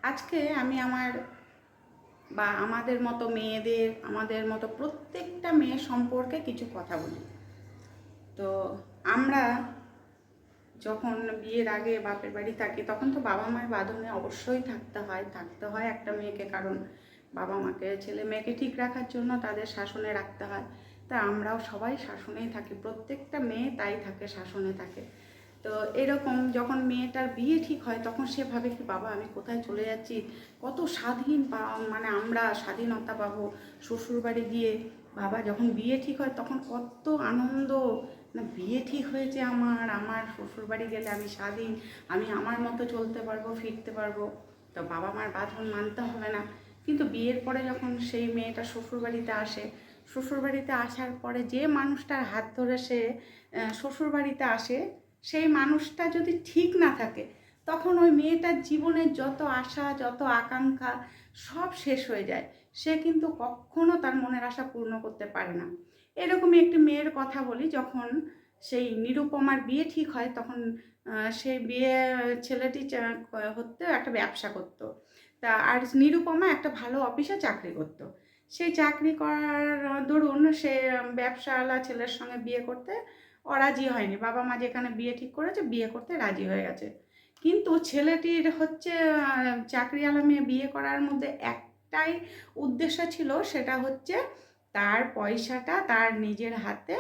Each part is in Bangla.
আজকে আমি আমাদের মতো মেয়েদের, আমাদের মতো প্রত্যেকটা মেয়ে সম্পর্কে কিছু কথা বলি। তো আমরা যখন বিয়ের আগে বাপের বাড়ি থাকি তখন তো বাবা মায়ের বাঁধনে অবশ্যই থাকতে হয় একটা মেয়েকে, কারণ বাবা মাকে ছেলে মেয়েকে ঠিক রাখার জন্য তাদের শাসনে রাখতে হয়। তা আমরাও সবাই শাসনেই থাকি, প্রত্যেকটা মেয়ে তাই থাকে, শাসনে থাকে। তো এরকম যখন মেয়েটার বিয়ে ঠিক হয় তখন সে ভাবে কি, বাবা আমি কোথায় চলে যাচ্ছি, কত স্বাধীন মানে আমরা স্বাধীনতা পাবো শ্বশুরবাড়ি গিয়ে। বাবা যখন বিয়ে ঠিক হয় তখন কত আনন্দ, না বিয়ে ঠিক হয়েছে আমার শ্বশুরবাড়ি গেলে আমি স্বাধীন, আমি আমার মতো চলতে পারবো, ফিরতে পারবো, তো বাবা মার বাঁধন মানতে হবে না। কিন্তু বিয়ের পরে যখন সেই মেয়েটা শ্বশুরবাড়িতে আসে, শ্বশুরবাড়িতে আসার পরে যে মানুষটার হাত ধরে সে শ্বশুরবাড়িতে আসে, সেই মানুষটা যদি ঠিক না থাকে তখন ওই মেয়েটার জীবনের যত আশা, যত আকাঙ্ক্ষা সব শেষ হয়ে যায়। সে কিন্তু কখনো তার মনের আশা পূর্ণ করতে পারে না। এরকমই একটি মেয়ের কথা বলি। যখন সেই নিরুপমার বিয়ে ঠিক হয় তখন সেই ছেলেটি হতে একটা ব্যবসা করত। তা আর নিরুপমা একটা ভালো অফিসে চাকরি করত। সেই চাকরি করার দরুন সে ব্যবসাওয়ালা ছেলের সঙ্গে বিয়ে করতে অরাজি হয়নি। বাবা মা যেখানে বিয়ে ঠিক করেছে বিয়ে করতে রাজি হয়ে গেছে। কিন্তু ছেলেটির হচ্ছে চাকরিওয়ালা মেয়ে বিয়ে করার মধ্যে একটাই উদ্দেশ্য ছিল, সেটা হচ্ছে তার পয়সাটা তার নিজের হাতে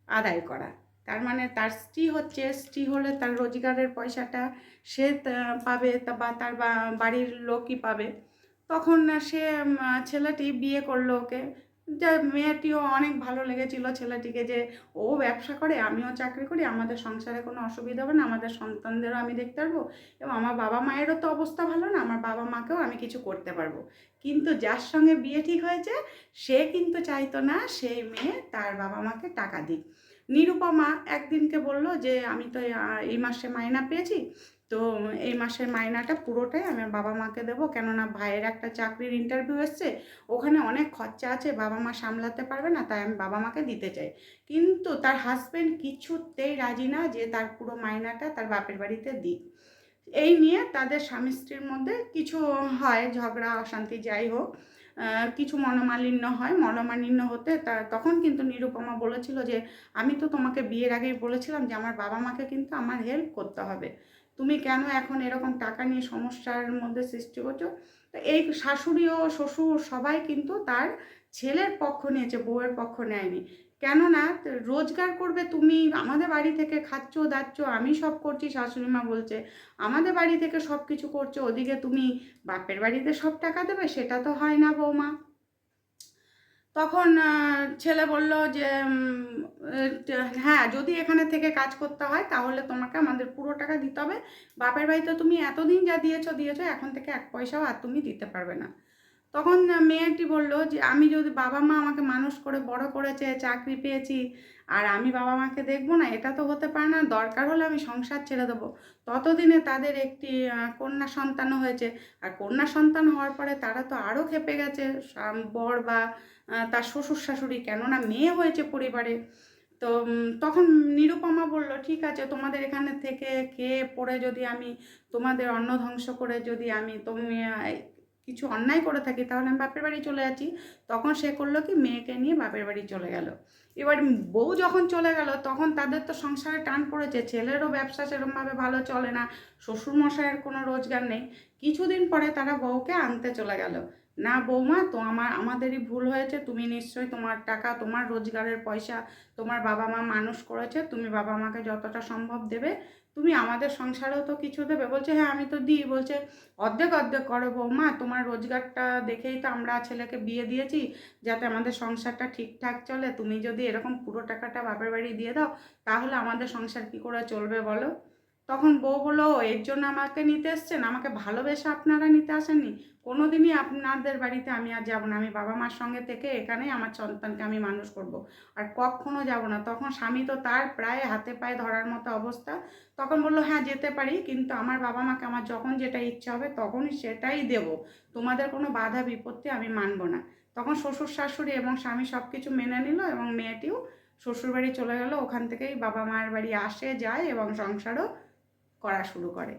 আদায় করা। তার মানে তার স্ত্রী হলে তার রোজগারের পয়সাটা সে পাবে, বা তার বাড়ির লোকই পাবে। তখন সে ছেলেটি বিয়ে করলো ওকে। যা মেয়েটিও অনেক ভালো লেগেছিল ছেলেটিকে, যে ও ব্যবসা করে আমিও চাকরি করি, আমাদের সংসারে কোনো অসুবিধা হবে না, আমাদের সন্তানদেরও আমি দেখতে পারবো, এবং আমার বাবা মায়েরও তো অবস্থা ভালো না, আমার বাবা মাকেও আমি কিছু করতে পারবো। কিন্তু যার সঙ্গে বিয়ে ঠিক হয়েছে সে কিন্তু চাইতো না সেই মেয়ে তার বাবা মাকে টাকা দিক। নিরুপমা একদিনকে বলল যে আমি তো এই মাসে মাইনা পেয়েছি, তো এই মাসের মাইনাটা পুরোটাই আমি বাবা মাকে দেবো, কেননা ভাইয়ের একটা চাকরির ইন্টারভিউ এসছে, ওখানে অনেক খরচা আছে, বাবা মা সামলাতে পারবে না, তাই আমি বাবা মাকে দিতে চাই। কিন্তু তার হাজব্যান্ড কিছুতেই রাজি না যে তার পুরো মাইনাটা তার বাপের বাড়িতে দিক। এই নিয়ে তাদের স্বামী স্ত্রীর মধ্যে কিছু হয়, ঝগড়া অশান্তি যাই হোক, কিছু মনোমালিন্য হয়। মনোমালিন্য হতে তখন কিন্তু নিরুপমা বলেছিল যে আমি তো তোমাকে বিয়ের আগেই বলেছিলাম যে আমার বাবা মাকে কিন্তু আমার হেল্প করতে হবে, তুমি কেন এখন এরকম টাকা নিয়ে সমস্যার মধ্যে সৃষ্টি করছো। তো এই শাশুড়ি ও শ্বশুর সবাই কিন্তু তার ছেলের পক্ষ নিয়েছে, বউয়ের পক্ষ নেয়নি। কেননা রোজগার করবে তুমি, আমাদের বাড়ি থেকে খাচ্ছ দাচ্ছ, আমি সব করছি, শাশুড়ি মা বলছে আমাদের বাড়ি থেকে সব কিছু করছো, ওদিকে তুমি বাপের বাড়িতে সব টাকা দেবে, সেটা তো হয় না বৌমা। তখন ছেলে বলল যে হ্যাঁ যদি এখানে থেকে কাজ করতে হয় তাহলে তোমাকে আমাদের পুরো টাকা দিতে হবে, বাপের বাড়িতে তুমি এতদিন যা দিয়েছো এখন থেকে এক পয়সাও আর তুমি দিতে পারবে না। তখন মেয়েটি বলল যে আমি যদি, বাবা মা আমাকে মানুষ করে বড় করেছে, চাকরি পেয়েছি, আর আমি বাবা মাকে দেখবো না, এটা তো হতে পারে না, দরকার হলে আমি সংসার ছেড়ে দেবো। ততদিনে তাদের একটি কন্যা সন্তানও হয়েছে, আর কন্যা সন্তান হওয়ার পরে তারা তো আরও খেপে গেছে, বর বা তার শ্বশুর শাশুড়ি, কেননা মেয়ে হয়েছে পরিবারে। তো তখন নিরুপমা বলল ঠিক আছে, তোমাদের এখানে থেকে খেয়ে পড়ে যদি আমি তোমাদের অন্ন ধ্বংস করে যদি তুমি কিছু অন্যায় করে থাকি তাহলে আমি বাপের বাড়ি চলে যাচ্ছি। তখন সে করলো কি, মেয়েকে নিয়ে বাপের বাড়ি চলে গেল। এবার বউ যখন চলে গেল তখন তাদের তো সংসারে টান পড়েছে, ছেলেরও ব্যবসা সেরকমভাবে ভালো চলে না, শ্বশুরমশাইয়ের কোনো রোজগার নেই। কিছুদিন পরে তারা বউকে আনতে চলে গেল। না বৌমা, তো আমাদেরই ভুল হয়েছে, তুমি নিশ্চয়ই তোমার টাকা, তোমার রোজগারের পয়সা তোমার বাবা মা মানুষ করেছে, তুমি বাবা মাকে যতটা সম্ভব দেবে, তুমি আমাদের সংসারেও তো কিছু দেবে। বলছে হ্যাঁ আমি তো দিই। বলছে অর্ধেক অর্ধেক করো বৌমা, তোমার রোজগারটা দেখেই তো আমরা ছেলেকে বিয়ে দিয়েছি, যাতে আমাদের সংসারটা ঠিকঠাক চলে, তুমি যদি এরকম পুরো টাকাটা বাপের বাড়ি দিয়ে দাও তাহলে আমাদের সংসার কী করে চলবে বলো। তখন বউ বললো এর জন্য আমাকে নিতে এসছেন, আমাকে ভালোবেসে আপনারা নিতে আসেননি, কোনো দিনই আপনাদের বাড়িতে আমি আর যাবো না, আমি বাবা মার সঙ্গে থেকে এখানেই আমার সন্তানকে আমি মানুষ করব, আর কখনো যাব না। তখন স্বামী তো তার প্রায় হাতে পায়ে ধরার মতো অবস্থা। তখন বললো হ্যাঁ যেতে পারি, কিন্তু আমার বাবা মাকে আমার যখন যেটা ইচ্ছা হবে তখনই সেটাই দেব, তোমাদের কোনো বাধা বিপত্তি আমি মানব না। তখন শ্বশুর শাশুড়ি এবং স্বামী সব কিছু মেনে নিল, এবং মেয়েটিও শ্বশুরবাড়ি চলে গেল, ওখান থেকেই বাবা মায়ের বাড়ি আসে যায় এবং সংসারও করা শুরু করে।